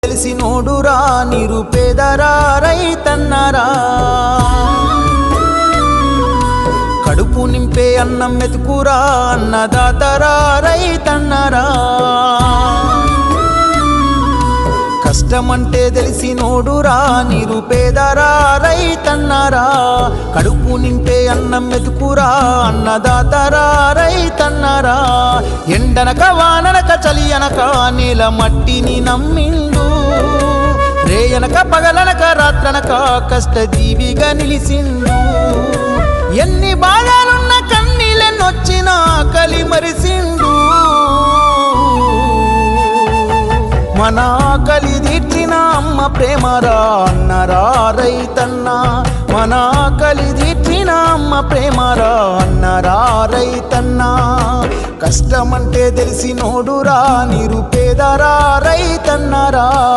తెలిసినోడురా నిరుపేదరా రైతన్నరా కడుపు నింపే అన్నం మెతుకురా అన్నదాతరా రైతన్నరా కష్టమంటే తెలిసినోడురా నిరుపేదరా రైతన్నరా కడుపు నింపే అన్నం మెతుకురా అన్నదాతరా రైతన్నరా ఎండనక వాననక చలి అనక నేల మట్టిని నమ్మిండు రేయనక పగలనక రాత్రనక కష్టజీవిగా నిలిసిండు ఎన్ని బాధలున్న కన్నీళ్ళెన్నొచ్చినా కలి మరిసిండు మన ఆకలి తీర్చిన అమ్మ ప్రేమరా అన్నరా రైతన్న మన ఆకలి తీర్చిన అమ్మ ప్రేమరా అన్నరా రైతన్న కష్టమంటే తెలిసినోడురా నిరుపేదరా రైతన్నరా